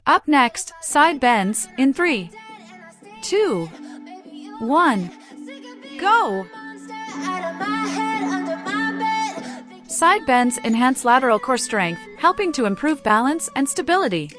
Up next, side bends in 3, 2, 1, go! Side bends enhance lateral core strength, helping to improve balance and stability.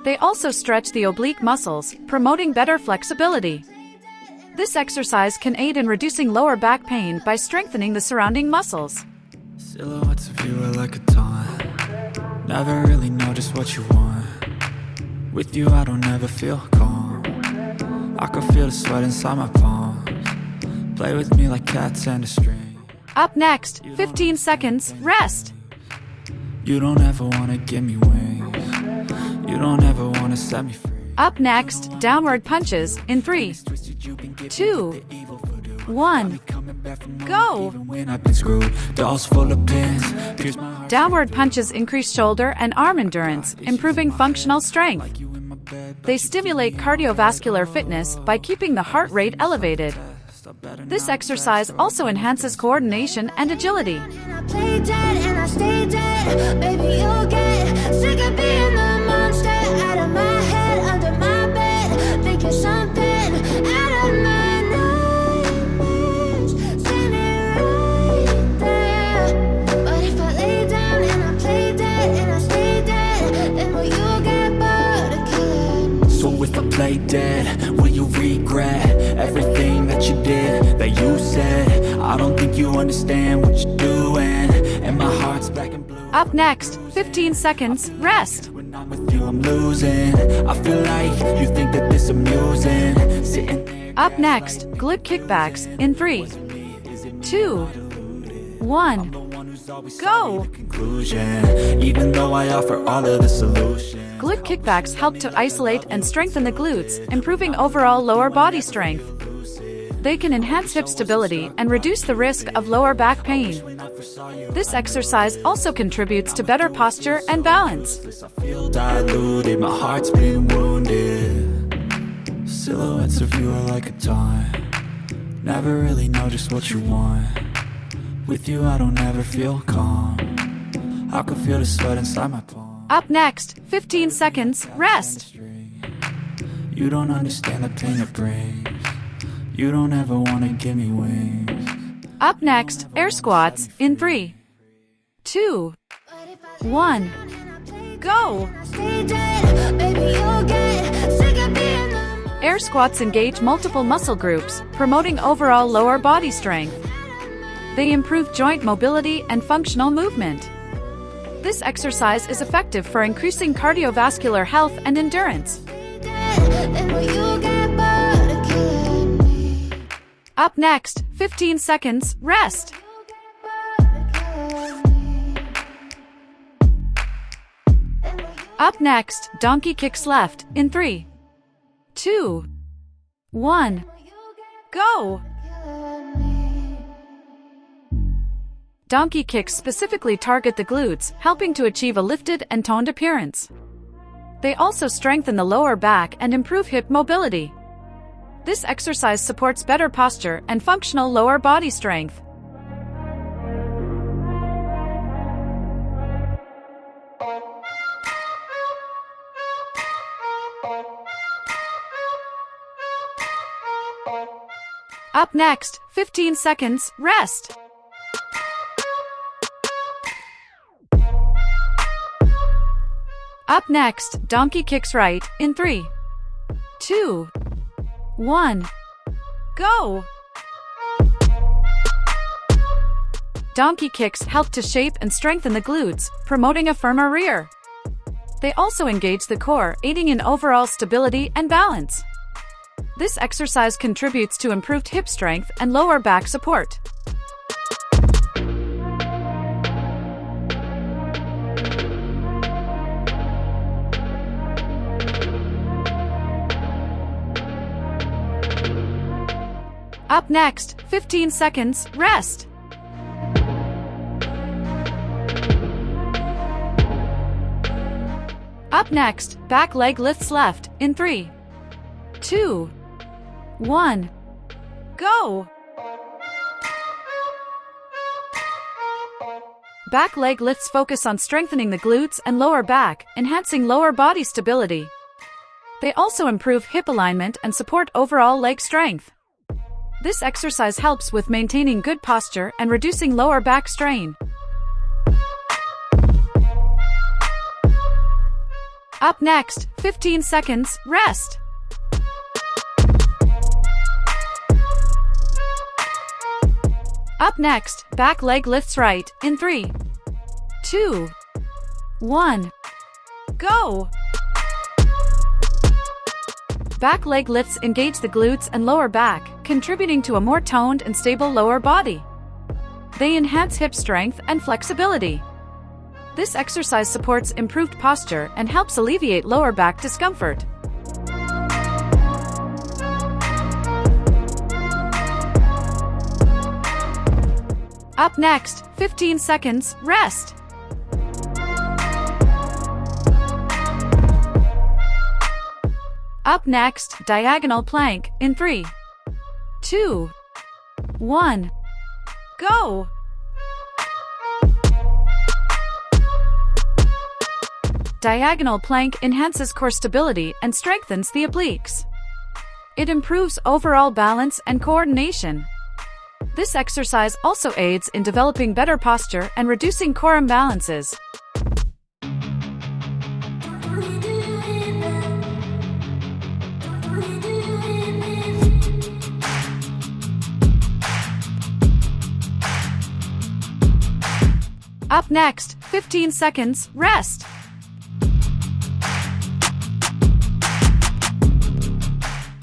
They also stretch the oblique muscles, promoting better flexibility. This exercise can aid in reducing lower back pain by strengthening the surrounding muscles. Silhouettes of you are like a taunt. Never really know just what you want. With you I don't ever feel calm. I can feel the sweat inside my palms. Play with me like cats and a string. Up next, 15 seconds, rest. You don't ever wanna give me wings. You don't ever wanna set me free. Up next, downward punches in 3, 2, 1, go! Downward punches increase shoulder and arm endurance, improving functional strength. They stimulate cardiovascular fitness by keeping the heart rate elevated. This exercise also enhances coordination and agility. Play dead, will you regret everything that you did, that you said? I don't think you understand what you're doing, and my heart's black and blue. Up next, 15 seconds, rest. When I'm with you, I'm losing. I feel like you think that this amusing. Sitting there. Up next, glute kickbacks in 3, 2, 1, go! Even though I offer all of the solutions. Glute kickbacks help to isolate and strengthen the glutes, improving overall lower body strength. They can enhance hip stability and reduce the risk of lower back pain. This exercise also contributes to better posture and balance. I feel diluted, my heart's been wounded. Silhouettes of you are like a taunt. Never really know just what you want. With you I don't ever feel calm. I can feel the sweat inside my palms. Up next, 15 seconds, rest. You don't understand the pain it brings. You don't ever wanna give me wings. Up next, air squats in 3, 2, 1, go! Air squats engage multiple muscle groups, promoting overall lower body strength. They improve joint mobility and functional movement. This exercise is effective for increasing cardiovascular health and endurance. Up next, 15 seconds, rest. Up next, donkey kicks left in 3, 2, 1, go! Donkey kicks specifically target the glutes, helping to achieve a lifted and toned appearance. They also strengthen the lower back and improve hip mobility. This exercise supports better posture and functional lower body strength. Up next, 15 seconds, rest. Up next, donkey kicks right in 3, 2, 1, go! Donkey kicks help to shape and strengthen the glutes, promoting a firmer rear. They also engage the core, aiding in overall stability and balance. This exercise contributes to improved hip strength and lower back support. Up next, 15 seconds, rest. Up next, back leg lifts left in 3, 2, 1, go! Back leg lifts focus on strengthening the glutes and lower back, enhancing lower body stability. They also improve hip alignment and support overall leg strength. This exercise helps with maintaining good posture and reducing lower back strain. Up next, 15 seconds, rest. Up next, back leg lifts right, in 3, 2, 1, go! Back leg lifts engage the glutes and lower back, contributing to a more toned and stable lower body. They enhance hip strength and flexibility. This exercise supports improved posture and helps alleviate lower back discomfort. Up next, 15 seconds, rest. Up next, diagonal plank, in 3, 2, 1, go! Diagonal plank enhances core stability and strengthens the obliques. It improves overall balance and coordination. This exercise also aids in developing better posture and reducing core imbalances. Up next, 15 seconds, rest.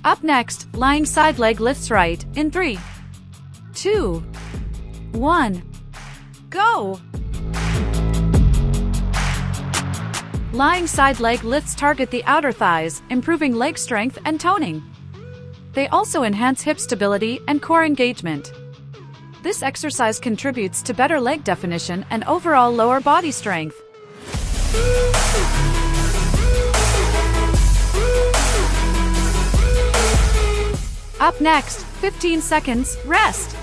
Up next, lying side leg lifts right, in 3, 2, 1, go! Lying side leg lifts target the outer thighs, improving leg strength and toning. They also enhance hip stability and core engagement. This exercise contributes to better leg definition and overall lower body strength. Up next, 15 seconds, rest.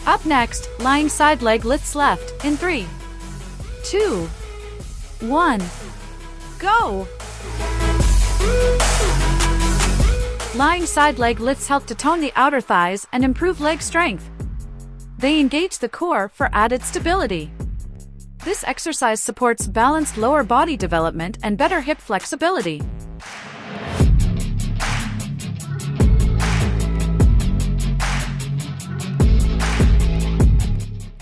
Up next, lying side leg lifts left, in 3, 2, 1, go! Lying side leg lifts help to tone the outer thighs and improve leg strength. They engage the core for added stability. This exercise supports balanced lower body development and better hip flexibility.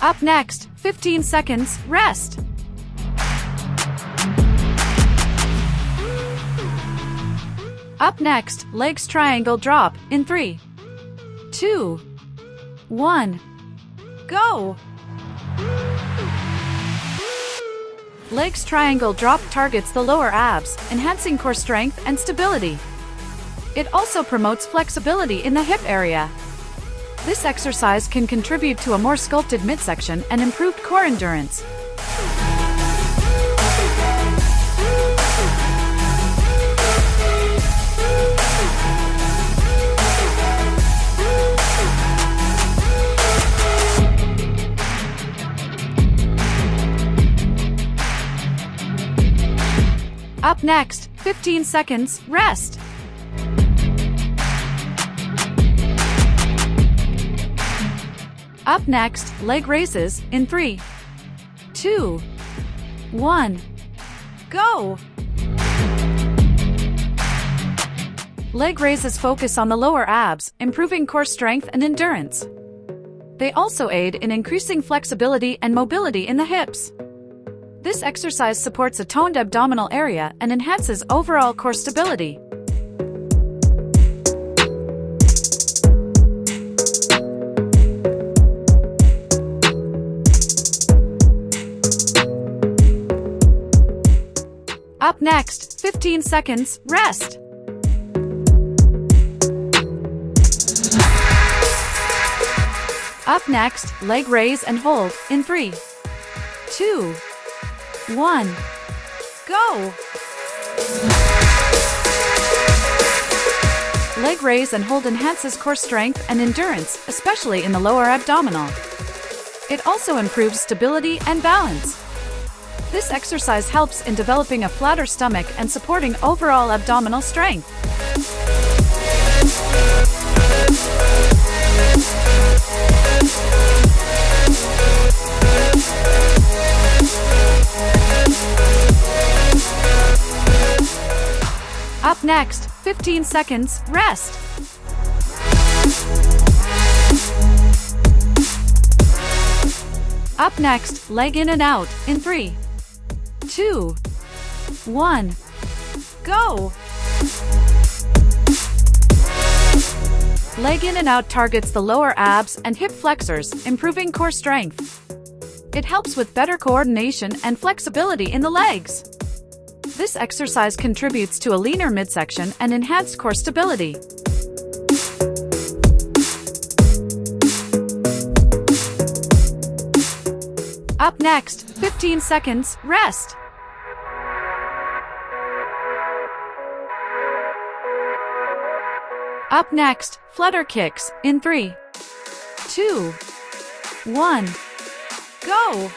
Up next, 15 seconds, rest. Up next, legs triangle drop, in 3, 2, 1, go! Legs triangle drop targets the lower abs, enhancing core strength and stability. It also promotes flexibility in the hip area. This exercise can contribute to a more sculpted midsection and improved core endurance. Up next, 15 seconds, rest. Up next, leg raises, in 3, 2, 1, go! Leg raises focus on the lower abs, improving core strength and endurance. They also aid in increasing flexibility and mobility in the hips. This exercise supports a toned abdominal area and enhances overall core stability. Up next, 15 seconds, rest. Up next, leg raise and hold, in 3, 2, 1, go! Leg raise and hold enhances core strength and endurance, especially in the lower abdominal. It also improves stability and balance. This exercise helps in developing a flatter stomach and supporting overall abdominal strength. Up next, 15 seconds, rest. Up next, leg in and out, in 3, 2, 1, go! Leg in and out targets the lower abs and hip flexors, improving core strength. It helps with better coordination and flexibility in the legs. This exercise contributes to a leaner midsection and enhanced core stability. Up next, 15 seconds, rest. Up next, flutter kicks, in 3, 2, 1, go!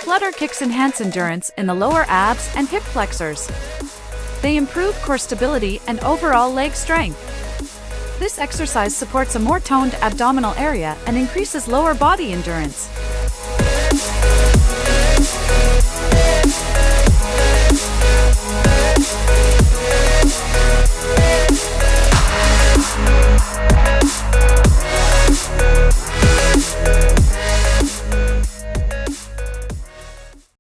Flutter kicks enhance endurance in the lower abs and hip flexors. They improve core stability and overall leg strength. This exercise supports a more toned abdominal area and increases lower body endurance.